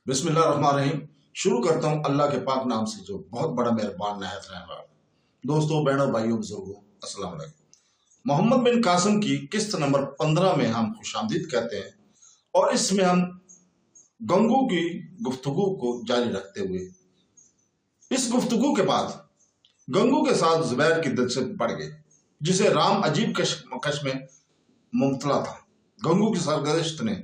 बिस्मिल्लाहिर्रहमानिर्रहीम। शुरू करता हूँ अल्लाह के पाक नाम से जो बहुत बड़ा मेहरबान नहायत रहने वाला। दोस्तों, बहनों, भाइयों, बुजुर्गों, अस्सलाम वालेकुम। मोहम्मद बिन कासिम की किस्त नंबर 15 में हम खुशामदीद कहते हैं और इसमें हम गंगू की गुफ्तगू को जारी रखते हुए इस गुफ्तगू के बाद गंगू के साथ जुबैर की दिलचस्पी बढ़ गई, जिसे राम अजीब कश में मुब्तला था। गंगू की सरगर्दश्त ने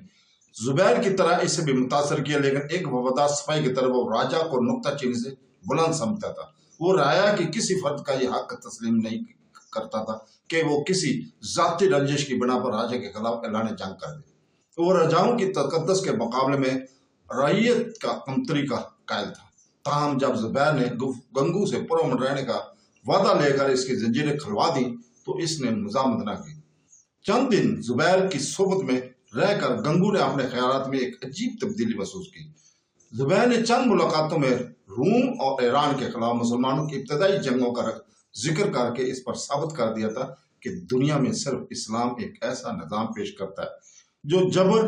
जुबैर की तरह इसे भी मुतासर किया, लेकिन एक वफादार सिपाही की तरह वो राजा को नुक्ता चीनी से बुलंद समझता था। वो राया कि किसी फर्द का यह हक तस्लीम नहीं करता था कि वो किसी जाती रंजिश की बिना पर राजा के खिलाफ ऐलान जंग कर दे। वो राजाओं की तकद्दस के मुकाबले में रैयत का कमतरी का कायल था। ताहम जब जुबैर ने गंगू से पुरअमन रहने का वादा लेकर इसकी जंजीरें खुलवा दी तो इसने मुजामत न की। चंद दिन जुबैर की सोबत में रहकर गंगू ने अपने ख्यालात में एक अजीब तब्दीली महसूस की। जुबैर ने चंद मुलाकातों में रूम और ईरान के खिलाफ मुसलमानों की इब्तदाई जंगों का जिक्र करके इस पर साबित कर दिया था कि दुनिया में सिर्फ इस्लाम एक ऐसा निज़ाम पेश करता है जो जबर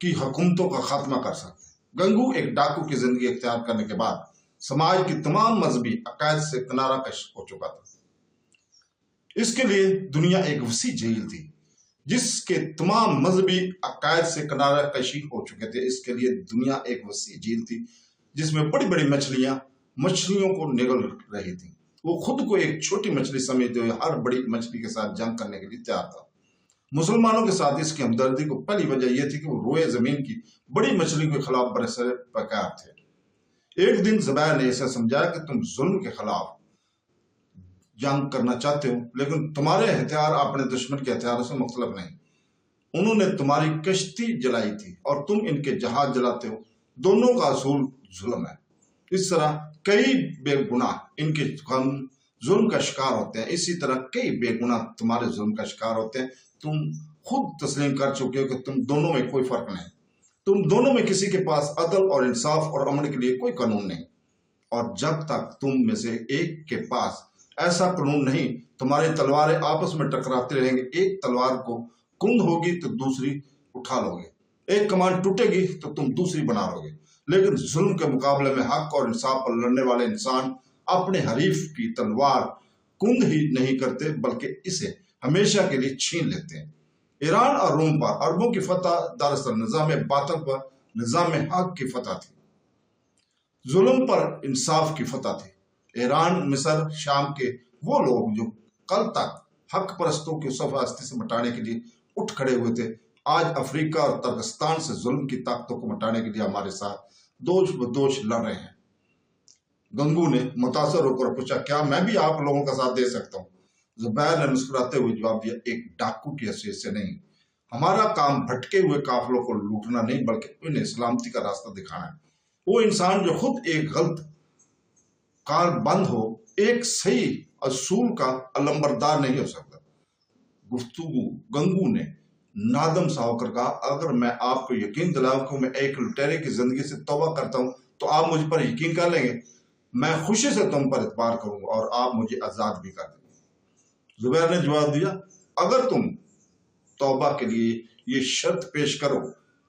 की हुकूमतों का खात्मा कर सकता है। गंगू एक डाकू की जिंदगी इख्तियार करने के बाद समाज की तमाम मजहबी अकायद से किनारा कश हो चुका था। इसके लिए दुनिया एक वसी झील थी जिसके तमाम मजहबी अकायद से किनारा कशी हो चुके थे। इसके लिए दुनिया एक वसी झील थी जिसमें बड़ी बड़ी मछलियों को निगल रही थी। वो खुद को एक छोटी मछली समझते हुए हर बड़ी मछली के साथ जंग करने के लिए तैयार था। मुसलमानों के साथ इसकी हमदर्दी को पहली वजह यह थी कि वो रोए जमीन की बड़ी मछली के खिलाफ बरसर पैकार थे। एक दिन जुबैर ने इसे समझाया कि तुम जुल्म के खिलाफ जंग करना चाहते हो, लेकिन तुम्हारे हथियार अपने दुश्मन के हथियारों से मुख्तलिफ नहीं। उन्होंने तुम्हारी कश्ती जलाई थी और तुम इनके जहाज जलाते हो। दोनों का असूल जुल्म है। इस तरह कई बेगुनाह इनके हम जुल्म का शिकार होते हैं। इसी तरह कई बेगुनाह तुम्हारे जुल्म का शिकार होते हैं। तुम खुद तस्लीम कर चुके हो कि तुम दोनों में कोई फर्क नहीं। तुम दोनों में किसी के पास अदल और इंसाफ और अमन के लिए कोई कानून नहीं। और जब तक तुम में से एक के पास ऐसा कानून नहीं, तुम्हारी तलवारें आपस में टकराती रहेंगी। एक तलवार को कुंद होगी तो दूसरी उठा लोगे, एक कमान टूटेगी तो तुम दूसरी बना लोगे। लेकिन जुल्म के मुकाबले में हक और इंसाफ पर लड़ने वाले इंसान अपने हरीफ की तलवार कुंद ही नहीं करते, बल्कि इसे हमेशा के लिए छीन लेते हैं। ईरान और रोम पर अरबों की फतह दरअसल निजाम बातिल पर निजाम हक की फतह थी, जुल्म पर इंसाफ की फतह थी। ईरान, मिस्र, शाम के वो लोग जो कल तक हक परस्तों की सफास्ती से मिटाने के लिए उठ खड़े हुए थे, आज अफ्रीका और तुर्कस्तान से जुल्म की ताकतों को मिटाने के लिए हमारे साथ दोष बदोश लड़ रहे हैं। गंगू ने मुतासर होकर पूछा, क्या मैं भी आप लोगों का साथ दे सकता हूँ? जुबैर ने मुस्कुराते हुए जवाब दिया, एक डाकू की हैसियत से नहीं। हमारा काम भटके हुए काफिलों को लूटना नहीं, बल्कि उन्हें सलामती का रास्ता दिखाना है। वो इंसान जो खुद एक गलत कार बंद हो, एक सही असूल का अलंबरदार नहीं हो सकता। गंगू ने नादम सा होकर कहा, अगर मैं आपको यकीन दिलाऊं कि मैं एक लुटेरे की जिंदगी से तौबा करता हूं तो आप मुझ पर यकीन कर लेंगे। मैं खुशी से तुम पर इतबार करूंगा और आप मुझे आजाद भी कर देंगे। जुबैर ने जवाब दिया, अगर तुम तौबा के लिए ये शर्त पेश करो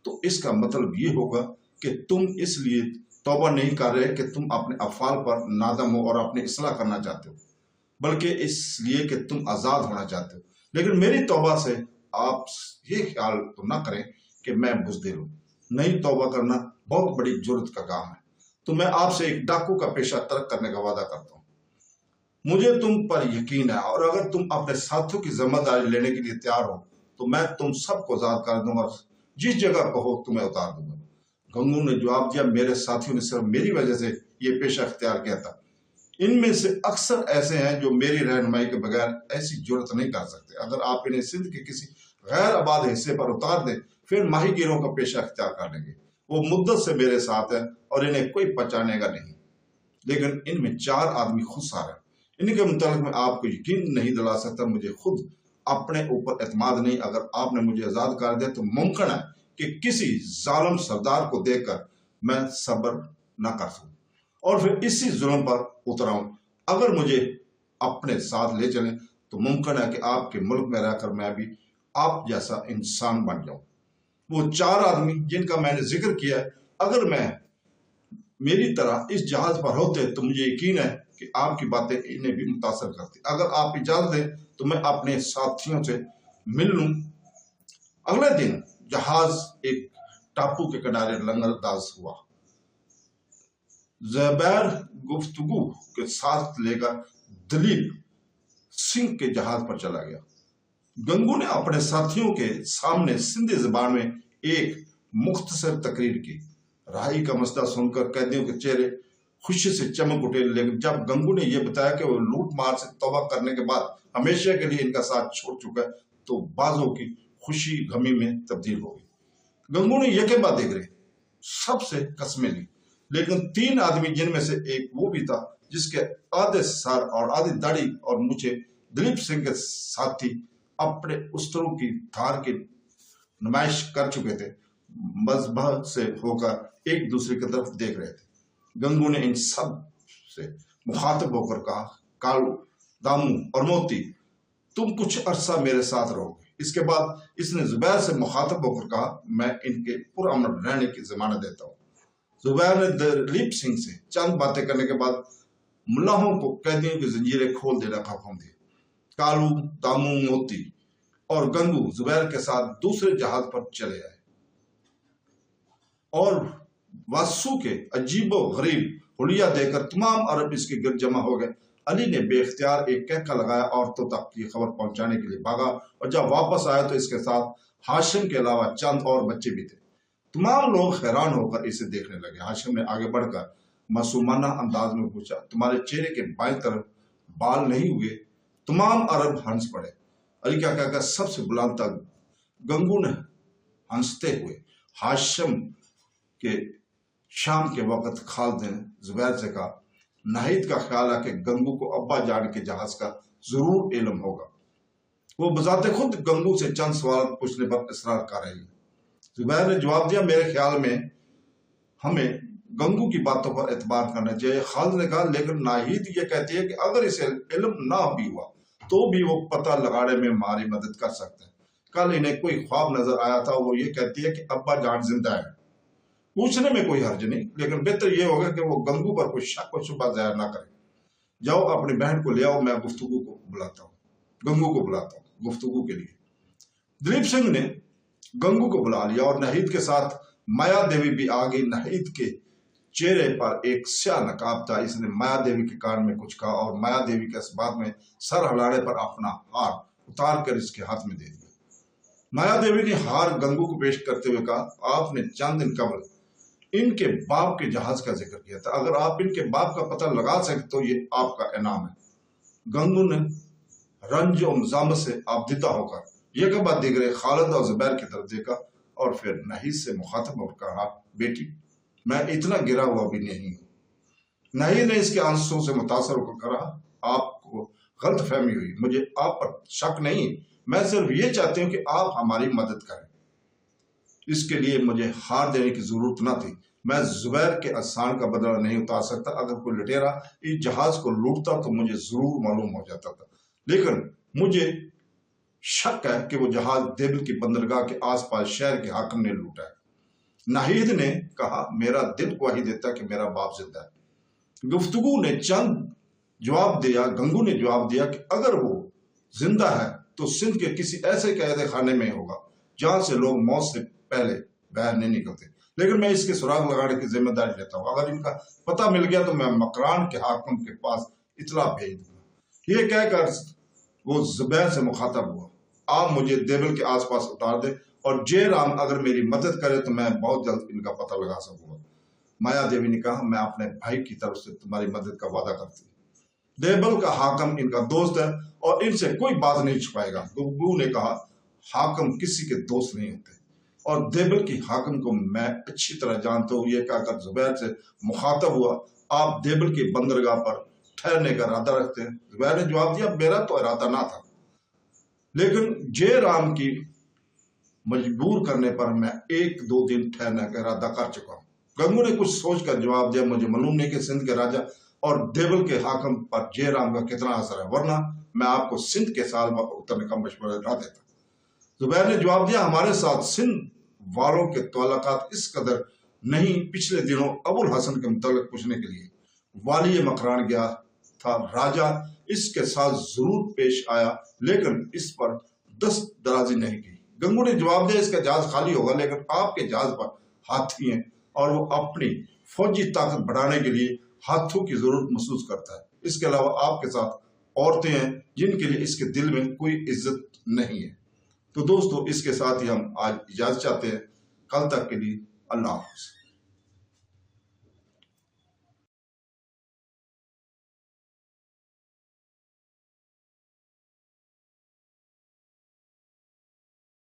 तो इसका मतलब ये होगा कि तुम इसलिए तौबा नहीं कर रहे कि तुम अपने अफ़ाल पर नादम हो और अपनी इस्लाह करना चाहते हो, बल्कि इसलिए कि तुम आज़ाद होना चाहते हो। लेकिन मेरी तौबा से आप ये ख्याल तो ना करें कि मैं बुज़दिल हूँ। नहीं, तौबा करना बहुत बड़ी जुर्रत का काम है। तो मैं आपसे एक डाकू का पेशा तर्क करने का वादा करता हूँ। मुझे तुम पर यकीन है और अगर तुम अपने साथियों की जिम्मेदारी लेने के लिए तैयार हो तो मैं तुम सबको आज़ाद कर दूंगा और जिस जगह कहो तुम्हें उतार दूंगा। गंगू ने जवाब दिया, मेरे साथियों ने सिर्फ मेरी वजह से ये पेशा अख्तियार किया था। इनमें से अक्सर ऐसे हैं जो मेरी रहनुमाई के बगैर ऐसी जुर्रत नहीं कर सकते। अगर आप इन्हें सिंध के किसी गैर आबाद हिस्से पर उतार दें, फिर माहीगीरों का पेशा अख्तियार कर लेंगे। वो मुद्दत से मेरे साथ है और इन्हें कोई पहचानेगा नहीं। लेकिन इनमें 4 आदमी खुद सार हैं। इनके मुतालिक मैं आपको यकीन नहीं दिला सकता। मुझे खुद अपने ऊपर एतमाद नहीं। अगर आपने मुझे आज़ाद कर दिया तो मुमकिन है कि किसी जालिम सरदार को देखकर मैं सब्र न कर सकूं और फिर इसी जुल्म पर उतराऊं। अगर मुझे अपने साथ ले चलें तो मुमकिन है कि आपके मुल्क में रहकर मैं भी आप जैसा इंसान बन जाऊं। वो 4 आदमी जिनका मैंने जिक्र किया, अगर मैं मेरी तरह इस जहाज पर होते तो मुझे यकीन है कि आपकी बातें इन्हें भी मुतासर करती। अगर आप इजाजत दें तो मैं अपने साथियों से मिल लूं। अगले दिन जहाज एक टापू के किनारे लंगरदाज हुआ। ज़ुबैर गुफ्तगू के साथ लेकर दलीप सिंह के जहाज पर चला गया। गंगू ने अपने साथियों के सामने सिंधी जुबान में एक मुख्तसर तकरीर की। रहाई का मसला सुनकर कैदियों के चेहरे खुशी से चमक उठे, लेकिन जब गंगू ने यह बताया कि वो लूट मार से तौबा करने के बाद हमेशा के लिए इनका साथ छोड़ चुका है, तो बाजों की खुशी गमी में तब्दील हो गई। गंगू ने यह के बाद देख रहे सबसे कस्में ली, लेकिन 3 आदमी, जिनमें से एक वो भी था जिसके आधे सर और आधी दाढ़ी और मुझे दलीप सिंह के साथी अपने उस्तरों की धार की नुमाइश कर चुके थे, मजबह से होकर एक दूसरे की तरफ देख रहे थे। गंगू ने इन सब से मुखातिब होकर कहा, कालू, दामू और मोती, तुम कुछ अरसा मेरे साथ रहोगे। इसके बाद इसने जुबैर से मुखातिब होकर कहा, मैं इनके पुरअमन रहने की जमानत देता हूँ। जुबैर ने दलीप सिंह से चंद बातें करने के बाद मुल्लाहों को कैदियों की जंजीरें खोल देने का हुक्म दिया। कालू, दामू, मोती और गंगू जुबैर के साथ दूसरे जहाज पर चले आए और वासु के अजीबो गरीब हुलिया देकर तमाम अरब इसके गिरद जमा हो गए। अली ने बेख्तियार एक कहका लगाया, औरतों तक की खबर पहुंचाने के लिए भागा, और जब वापस आया तो इसके साथ हाशिम के अलावा चंद और बच्चे भी थे। तमाम लोग हैरान होकर इसे देखने लगे। हाशिम ने आगे बढ़कर मासूमाना अंदाज में पूछा, तुम्हारे चेहरे के बाएं तरफ बाल नहीं हुए? तमाम अरब हंस पड़े। अली क्या कहकर सबसे बुलंद तक गंगू ने हंसते हुए हाशिम के शाम के वक्त खालिद ने जुबैर से कहा, नाहिद का ख्याल है कि गंगू को अब्बा जान के जहाज का जरूर इल्म होगा। वो बजाते खुद गंगू से चंद सवाल पूछने पर इसरार कर रही है। जुबैर ने जवाब दिया, मेरे ख्याल में हमें गंगू की बातों पर एतबार करना चाहिए। खालिद ने कहा, लेकिन नाहिद ये कहती है कि अगर इसे इल्म ना भी हुआ तो भी वो पता लगाने में हमारी मदद कर सकता है। कल इन्हें कोई ख्वाब नजर आया था, वो ये कहती है कि अब्बा जान जिंदा है। पूछने में कोई हर्ज नहीं, लेकिन बेहतर ये होगा कि वो गंगू पर कोई शक और शुबा जाहिर ना करे। जाओ अपनी बहन को ले आओ, मैं गुफ्तगू को बुलाता हूँ, गंगू को बुलाता हूँ गुफ्तगू के लिए। दलीप सिंह ने गंगू को बुला लिया और नाहिद के साथ माया देवी भी आ गई। नाहिद के चेहरे पर एक स्याह नकाब था। इसने माया देवी के कान में कुछ कहा और माया देवी के इस बात में सर हिलाने पर अपना हार उतार कर इसके हाथ में दे दिया। माया देवी ने हार गंगू को पेश करते हुए कहा, आपने चंद दिन कबल इनके बाप के जहाज का जिक्र किया था, अगर आप इनके बाप का पता लगा सके तो ये आपका इनाम है। गंगू ने रंज और मजामत से आबदिता होकर ये के बाद दिगरे खालिद और जुबैर की तरफ देखा और फिर नाहिद से मुखातब होकर कहा, बेटी मैं इतना गिरा हुआ भी नहीं हूँ। नाहिद ने इसके आंसुओं से मुतासर होकर कहा, आपको गलत फहमी हुई, मुझे आप पर शक नहीं, मैं सिर्फ ये चाहती हूँ कि आप हमारी मदद करें। इसके लिए मुझे हार देने की जरूरत ना थी। मैं जुबैर के एहसान का बदला नहीं उतार सकता। अगर कोई लुटेरा इस जहाज को लूटता तो मुझे जरूर मालूम हो जाता था, लेकिन मुझे शक है कि वो जहाज देबिल की बंदरगाह के आसपास शहर के हाकिम ने लूटा है। नाहिद ने कहा, मेरा दिल गवाही देता कि मेरा बाप जिंदा है। गुफ्तगू ने चंद जवाब दिया। गंगू ने जवाब दिया कि अगर वो जिंदा है तो सिंध के किसी ऐसे कैद खाने में होगा जहां से लोग मौत से पहले बाहर नहीं निकलते, लेकिन मैं इसके सुराग लगाने की जिम्मेदारी लेता हूँ। अगर इनका पता मिल गया तो मैं मकरान के हाकिम के पास इतला भेज दूंगा। ये कहकर वो जुबैर से मुखातब हुआ, आप मुझे देबिल के आसपास उतार दे और जयराम अगर मेरी मदद करे तो मैं बहुत जल्द इनका पता लगा सकूंगा। माया देवी ने कहा, मैं अपने भाई की तरफ से तुम्हारी मदद का वादा करती हूँ। देबिल का हाकिम इनका दोस्त है और इनसे कोई बात नहीं छुपाएगा। गुब्बू ने कहा, हाकिम किसी के दोस्त नहीं होते और देबिल की हाकिम को मैं अच्छी तरह जानता हूँ। ये कहकर जुबैर से मुखातब हुआ, आप देबिल की बंदरगाह पर ठहरने का इरादा रखते हैं? जुबैर ने जवाब दिया, मेरा तो इरादा ना था, लेकिन जयराम की मजबूर करने पर मैं 1-2 दिन ठहरने का इरादा कर चुका हूँ। गंगू ने कुछ सोचकर जवाब दिया, मुझे मालूम नहीं कि सिंध के राजा और देबिल के हाकिम पर जयराम का कितना असर है, वरना मैं आपको सिंध के साल में उतरने का मशवरा ना देता। जुबैर ने जवाब दिया, हमारे साथ सिंध वालों के तल्लुकात इस कदर नहीं, पिछले दिनों अबुल हसन के मुतालिक पूछने के लिए वाली मकरान गया था। राजा इसके साथ जरूर पेश आया, लेकिन इस पर दस्त दराजी नहीं की। गंगू ने जवाब दिया, इसका जहाज खाली होगा, लेकिन आपके जहाज पर हाथी हैं और वो अपनी फौजी ताकत बढ़ाने के लिए हाथों की जरूरत महसूस करता है। इसके अलावा आपके साथ औरतें हैं जिनके लिए इसके दिल में कोई इज्जत नहीं है। तो दोस्तों, इसके साथ ही हम आज इजाजत चाहते हैं। कल तक के लिए अल्लाह हाफ़िज़।